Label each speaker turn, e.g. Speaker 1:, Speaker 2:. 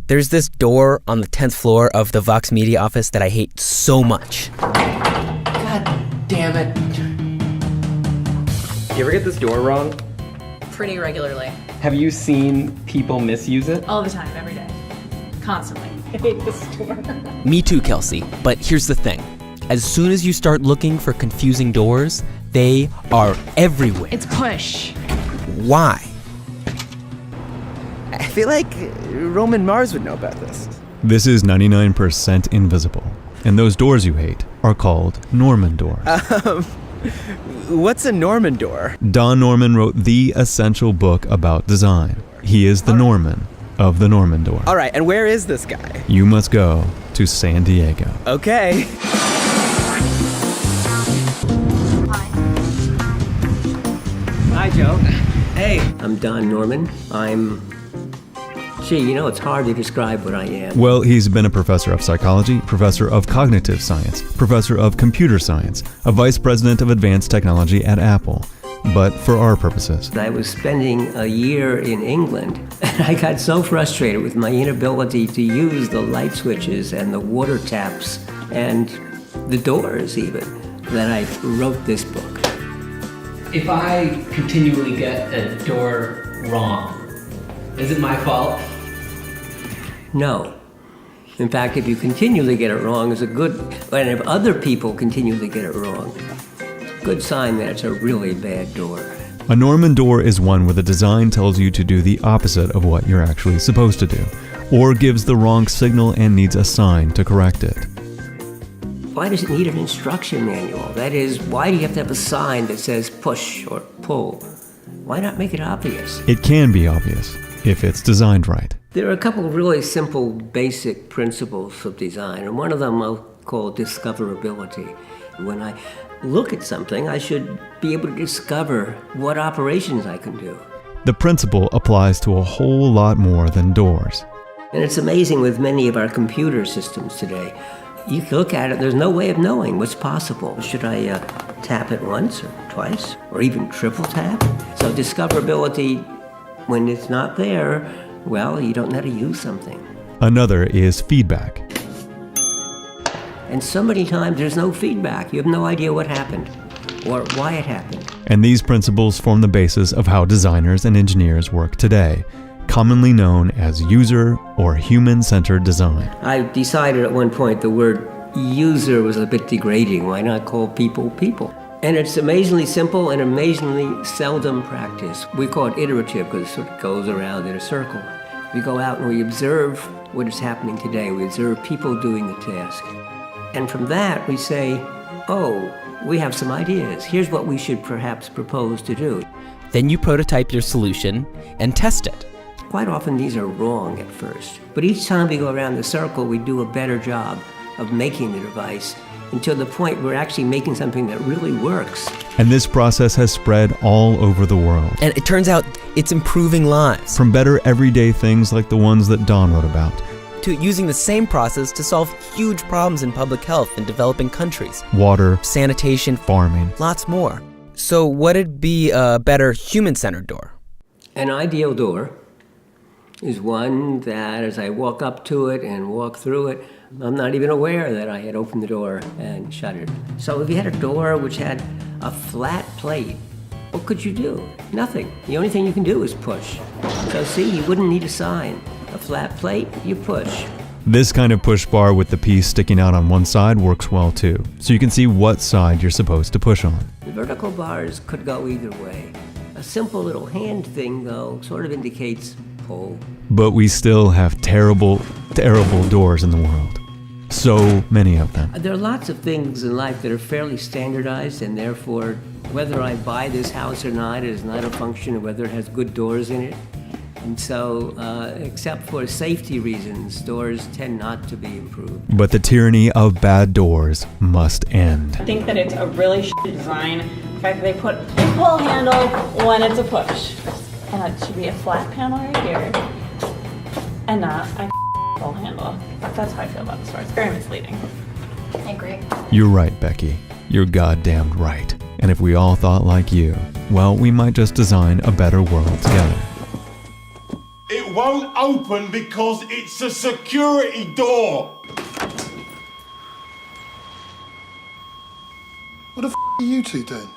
Speaker 1: There's this door on the 10th floor of the Vox Media office that I hate so much.
Speaker 2: God damn it.
Speaker 3: You ever get this door wrong?
Speaker 4: Pretty regularly.
Speaker 3: Have you seen people misuse it?
Speaker 4: All the time, every day. Constantly. I hate this door.
Speaker 1: Me too, Kelsey. But here's the thing. As soon as you start looking for confusing doors, they are everywhere.
Speaker 4: It's push.
Speaker 1: Why?
Speaker 2: I feel like Roman Mars would know about this.
Speaker 5: This is 99% Invisible, and those doors you hate are called Norman doors.
Speaker 2: What's a Norman door?
Speaker 5: Don Norman wrote the essential book about design. He is the Norman of the Norman door.
Speaker 2: All right, and where is this guy?
Speaker 5: You must go to San Diego.
Speaker 2: Okay.
Speaker 3: Hi, Joe.
Speaker 2: Hey.
Speaker 6: I'm Don Norman. It's hard to describe what I am.
Speaker 5: Well, he's been a professor of psychology, professor of cognitive science, professor of computer science, a vice president of advanced technology at Apple. But for our purposes,
Speaker 6: I was spending a year in England, and I got so frustrated with my inability to use the light switches and the water taps and the doors even, that I wrote this book.
Speaker 7: If I continually get a door wrong, is it my fault?
Speaker 6: No. In fact, if you continually get it wrong, and if other people continually get it wrong, good sign that it's a really bad door.
Speaker 5: a Norman door is one where the design tells you to do the opposite of what you're actually supposed to do, or gives the wrong signal and needs a sign to correct it.
Speaker 6: Why does it need an instruction manual? That is, why do you have to have a sign that says push or pull? Why not make it obvious?
Speaker 5: It can be obvious if it's designed right.
Speaker 6: There are a couple of really simple, basic principles of design, and one of them I'll call discoverability. When I look at something, I should be able to discover what operations I can do.
Speaker 5: The principle applies to a whole lot more than doors.
Speaker 6: And it's amazing with many of our computer systems today. You can look at it, there's no way of knowing what's possible. Should I tap it once or twice or even triple tap? So discoverability, when it's not there, well, you don't know how to use something.
Speaker 5: Another is feedback.
Speaker 6: And so many times there's no feedback. You have no idea what happened or why it happened.
Speaker 5: And these principles form the basis of how designers and engineers work today, commonly known as user or human-centered design.
Speaker 6: I decided at one point the word user was a bit degrading. Why not call people people? And it's amazingly simple and amazingly seldom practiced. We call it iterative because it sort of goes around in a circle. We go out and we observe what is happening today. We observe people doing the task. And from that we say, oh, we have some ideas. Here's what we should perhaps propose to do.
Speaker 1: Then you prototype your solution and test it.
Speaker 6: Quite often these are wrong at first, but each time we go around the circle, we do a better job of making the device until the point we're actually making something that really works.
Speaker 5: And this process has spread all over the world.
Speaker 1: And it turns out it's improving lives.
Speaker 5: From better everyday things like the ones that Don wrote about,
Speaker 1: To using the same process to solve huge problems in public health in developing countries.
Speaker 5: water,
Speaker 1: Sanitation,
Speaker 5: farming.
Speaker 1: lots more. So what'd be a better human-centered door?
Speaker 6: An ideal door is one that as I walk up to it and walk through it, I'm not even aware that I had opened the door and shut it. So if you had a door which had a flat plate, what could you do? Nothing. The only thing you can do is push. So see, you wouldn't need a sign. A flat plate, you push.
Speaker 5: This kind of push bar with the piece sticking out on one side works well too, so you can see what side you're supposed to push on.
Speaker 6: The vertical bars could go either way. A simple little hand thing, though, sort of indicates pull.
Speaker 5: But we still have terrible, terrible doors in the world. So many of them.
Speaker 6: There are lots of things in life that are fairly standardized, and therefore, whether I buy this house or not is not a function of whether it has good doors in it. And so, except for safety reasons, doors tend not to be improved.
Speaker 5: But the tyranny of bad doors must end.
Speaker 4: I think that it's a really shitty design. The fact that they put a pull handle when it's a push. And it should be a flat panel right here. And not a pull handle. That's how I feel about this door. It's very misleading. I agree.
Speaker 5: You're right, Becky. You're goddamned right. And if we all thought like you, well, we might just design a better world together.
Speaker 8: It won't open because it's a security door.
Speaker 9: What the f*** are you two doing?